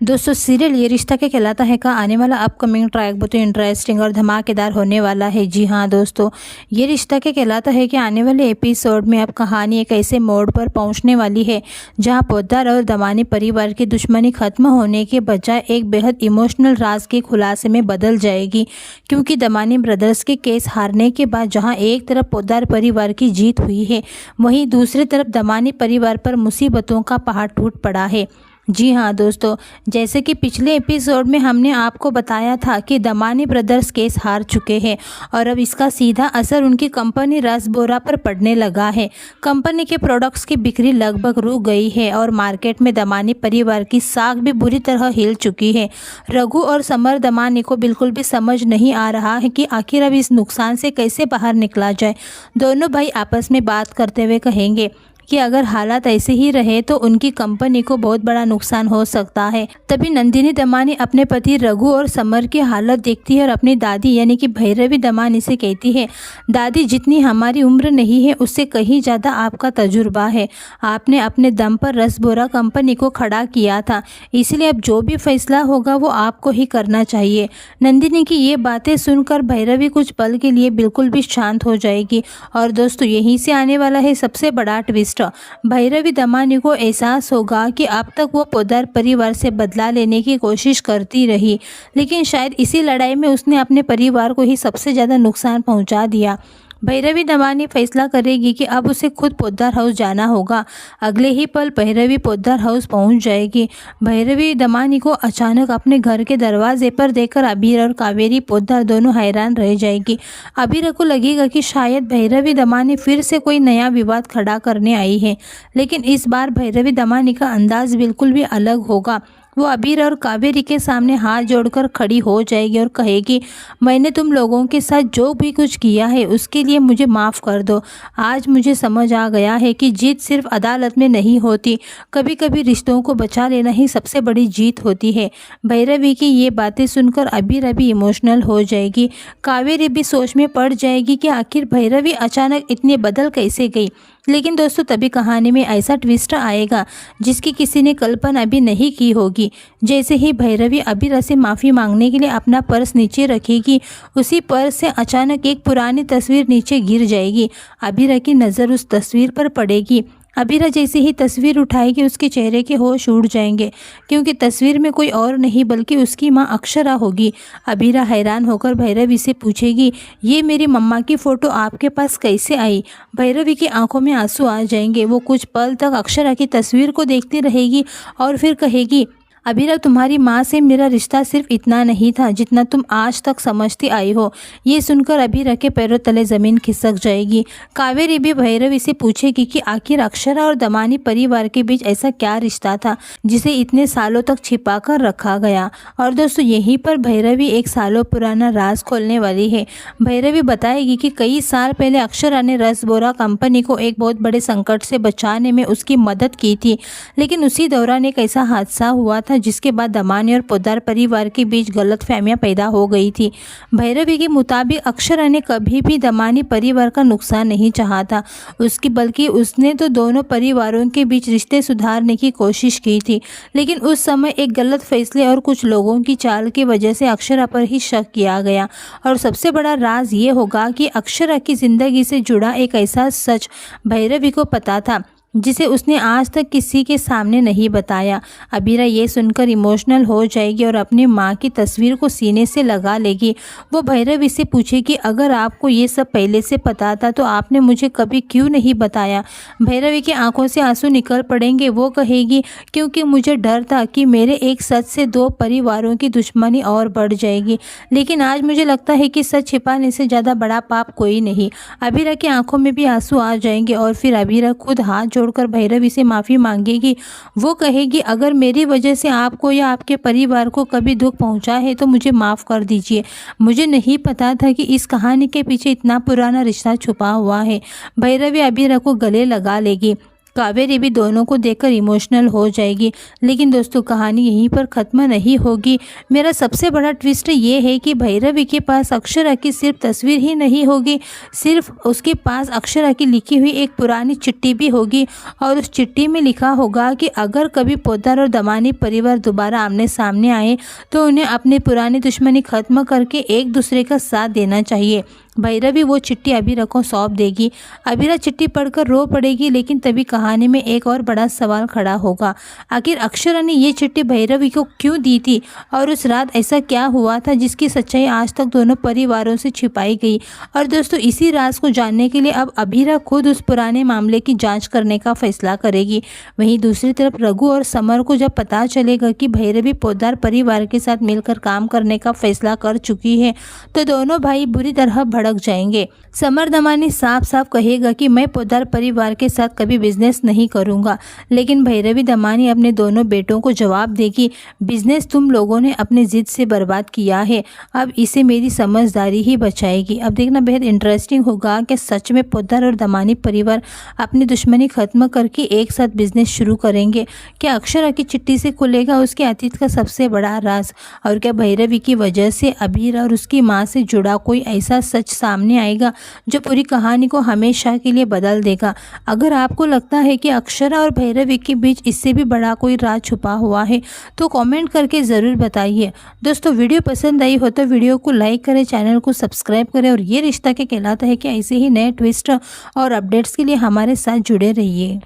दोस्तों सीरियल ये रिश्ता क्या कहलाता है का आने वाला अपकमिंग ट्रैक बहुत इंटरेस्टिंग और धमाकेदार होने वाला है। जी हाँ दोस्तों, ये रिश्ता क्या कहलाता है कि आने वाले एपिसोड में अब कहानी एक ऐसे मोड़ पर पहुंचने वाली है जहां पोद्दार और दमानी परिवार की दुश्मनी खत्म होने के बजाय एक बेहद इमोशनल राज के खुलासे में बदल जाएगी। क्योंकि दमानी ब्रदर्स के केस हारने के बाद जहाँ एक तरफ पोद्दार परिवार की जीत हुई है, वहीं दूसरी तरफ दमानी परिवार पर मुसीबतों का पहाड़ टूट पड़ा है। जी हाँ दोस्तों, जैसे कि पिछले एपिसोड में हमने आपको बताया था कि दमानी ब्रदर्स केस हार चुके हैं और अब इसका सीधा असर उनकी कंपनी रसबोरा पर पड़ने लगा है। कंपनी के प्रोडक्ट्स की बिक्री लगभग रुक गई है और मार्केट में दमानी परिवार की साख भी बुरी तरह हिल चुकी है। रघु और समर दमानी को बिल्कुल भी समझ नहीं आ रहा है कि आखिर अब इस नुकसान से कैसे बाहर निकला जाए। दोनों भाई आपस में बात करते हुए कहेंगे कि अगर हालात ऐसे ही रहे तो उनकी कंपनी को बहुत बड़ा नुकसान हो सकता है। तभी नंदिनी दमानी अपने पति रघु और समर की हालत देखती है और अपनी दादी यानी कि भैरवी दमानी से कहती है, दादी जितनी हमारी उम्र नहीं है उससे कहीं ज़्यादा आपका तजुर्बा है। आपने अपने दम पर रसबोरा कंपनी को खड़ा किया था, इसलिए अब जो भी फैसला होगा वो आपको ही करना चाहिए। नंदिनी की ये बातें सुनकर भैरवी कुछ पल के लिए बिल्कुल भी शांत हो जाएगी। और दोस्तों यहीं से आने वाला है सबसे बड़ा ट्विस्ट। भैरवी दमानी को एहसास होगा कि अब तक वो पोद्दार परिवार से बदला लेने की कोशिश करती रही, लेकिन शायद इसी लड़ाई में उसने अपने परिवार को ही सबसे ज़्यादा नुकसान पहुंचा दिया। भैरवी दमानी फैसला करेगी कि अब उसे खुद पोद्दार हाउस जाना होगा। अगले ही पल भैरवी पोद्दार हाउस पहुंच जाएगी। भैरवी दमानी को अचानक अपने घर के दरवाजे पर देखकर अबीर और कावेरी पोद्दार दोनों हैरान रह जाएगी। अबीर को लगेगा कि शायद भैरवी दमानी फिर से कोई नया विवाद खड़ा करने आई है, लेकिन इस बार भैरवी दमानी का अंदाज बिल्कुल भी अलग होगा। वो अबीर और कावेरी के सामने हाथ जोड़कर खड़ी हो जाएगी और कहेगी, मैंने तुम लोगों के साथ जो भी कुछ किया है उसके लिए मुझे माफ़ कर दो। आज मुझे समझ आ गया है कि जीत सिर्फ अदालत में नहीं होती, कभी कभी रिश्तों को बचा लेना ही सबसे बड़ी जीत होती है। भैरवी की ये बातें सुनकर अबीर अभी इमोशनल हो जाएगी। कावेरी भी सोच में पड़ जाएगी कि आखिर भैरवी अचानक इतनी बदल कैसे गई। लेकिन दोस्तों तभी कहानी में ऐसा ट्विस्ट आएगा जिसकी किसी ने कल्पना भी नहीं की होगी। जैसे ही भैरवी अबीर से माफ़ी मांगने के लिए अपना पर्स नीचे रखेगी, उसी पर्स से अचानक एक पुरानी तस्वीर नीचे गिर जाएगी। अबीर की नज़र उस तस्वीर पर पड़ेगी। अबीरा जैसे ही तस्वीर उठाएगी उसके चेहरे के होश उड़ जाएंगे, क्योंकि तस्वीर में कोई और नहीं बल्कि उसकी माँ अक्षरा होगी। अबीरा हैरान होकर भैरवी से पूछेगी, ये मेरी मम्मा की फ़ोटो आपके पास कैसे आई? भैरवी की आंखों में आंसू आ जाएंगे। वो कुछ पल तक अक्षरा की तस्वीर को देखती रहेगी और फिर कहेगी, अबीरा तुम्हारी माँ से मेरा रिश्ता सिर्फ इतना नहीं था जितना तुम आज तक समझती आई हो। ये सुनकर अबीरा के पैरों तले ज़मीन खिसक जाएगी। कावेरी भी भैरवी से पूछेगी कि आखिर अक्षरा और दमानी परिवार के बीच ऐसा क्या रिश्ता था जिसे इतने सालों तक छिपा कर रखा गया। और दोस्तों यहीं पर भैरवी एक सालों पुराना राज खोलने वाली है। भैरवी बताएगी कि कई साल पहले अक्षरा ने रसबोरा कंपनी को एक बहुत बड़े संकट से बचाने में उसकी मदद की थी, लेकिन उसी दौरान एक ऐसा हादसा हुआ था जिसके बाद दमानी और पोद्दार परिवार के बीच गलतफहमियां पैदा हो गई थी। भैरवी के मुताबिक अक्षरा ने कभी भी दमानी परिवार का नुकसान नहीं चाहा था, बल्कि उसने तो दोनों परिवारों के बीच रिश्ते सुधारने की कोशिश की थी। लेकिन उस समय एक गलत फैसले और कुछ लोगों की चाल की वजह से अक्षरा पर ही शक किया गया। और सबसे बड़ा राज ये होगा कि अक्षरा की जिंदगी से जुड़ा एक ऐसा सच भैरवी को पता था जिसे उसने आज तक किसी के सामने नहीं बताया। अबीरा ये सुनकर इमोशनल हो जाएगी और अपनी माँ की तस्वीर को सीने से लगा लेगी। वो भैरवी से पूछेगी, अगर आपको ये सब पहले से पता था तो आपने मुझे कभी क्यों नहीं बताया? भैरवी की आंखों से आंसू निकल पड़ेंगे। वो कहेगी, क्योंकि मुझे डर था कि मेरे एक सच से दो परिवारों की दुश्मनी और बढ़ जाएगी, लेकिन आज मुझे लगता है कि सच छिपाने से ज़्यादा बड़ा पाप कोई नहीं। अबीरा की आंखों में भी आंसू आ जाएंगे और फिर अबीरा खुद हाथ छोड़कर भैरवी से माफ़ी मांगेगी। वो कहेगी, अगर मेरी वजह से आपको या आपके परिवार को कभी दुख पहुंचा है तो मुझे माफ़ कर दीजिए। मुझे नहीं पता था कि इस कहानी के पीछे इतना पुराना रिश्ता छुपा हुआ है। भैरवी अबीरा को गले लगा लेगी। कावेरी भी दोनों को देखकर इमोशनल हो जाएगी। लेकिन दोस्तों कहानी यहीं पर ख़त्म नहीं होगी। मेरा सबसे बड़ा ट्विस्ट ये है कि भैरवी के पास अक्षरा की सिर्फ तस्वीर ही नहीं होगी, सिर्फ उसके पास अक्षरा की लिखी हुई एक पुरानी चिट्ठी भी होगी और उस चिट्ठी में लिखा होगा कि अगर कभी पोद्दार और दमानी परिवार दोबारा आमने सामने आए तो उन्हें अपनी पुरानी दुश्मनी खत्म करके एक दूसरे का साथ देना चाहिए। भैरवी वो चिट्ठी अबीरा को सौंप देगी। अबीरा चिट्ठी पढ़कर रो पड़ेगी, लेकिन तभी कहानी में एक और बड़ा सवाल खड़ा होगा। आखिर अक्षरा ने ये चिट्ठी भैरवी को क्यों दी थी और उस रात ऐसा क्या हुआ था जिसकी सच्चाई आज तक दोनों परिवारों से छिपाई गई। और दोस्तों इसी राज को जानने के लिए अब अबीरा खुद उस पुराने मामले की जाँच करने का फैसला करेगी। वहीं दूसरी तरफ रघु और समर को जब पता चलेगा कि भैरवी पोद्दार परिवार के साथ मिलकर काम करने का फैसला कर चुकी है तो दोनों भाई बुरी तरह भड़क जाएंगे। समर दमानी साफ साफ कहेगा कि मैं पोद्दार परिवार के साथ कभी बिजनेस नहीं करूंगा, लेकिन भैरवी दमानी अपने दोनों बेटों को जवाब देगी, बिजनेस तुम लोगों ने अपनी जिद से बर्बाद किया है, अब इसे मेरी समझदारी ही बचाएगी। अब देखना बेहद इंटरेस्टिंग होगा कि सच में पोद्दार और दमानी परिवार अपनी दुश्मनी खत्म करके एक साथ बिजनेस शुरू करेंगे। क्या अक्षरा की चिट्ठी से खुलेगा उसके अतीत का सबसे बड़ा राज, और क्या भैरवी की वजह से अबीरा और उसकी माँ से जुड़ा कोई ऐसा सच सामने आएगा जो पूरी कहानी को हमेशा के लिए बदल देगा। अगर आपको लगता है कि अक्षरा और भैरवी के बीच इससे भी बड़ा कोई राज छुपा हुआ है तो कमेंट करके ज़रूर बताइए। दोस्तों वीडियो पसंद आई हो तो वीडियो को लाइक करें, चैनल को सब्सक्राइब करें और ये रिश्ता क्या कहलाता है कि ऐसे ही नए ट्विस्ट और अपडेट्स के लिए हमारे साथ जुड़े रहिए।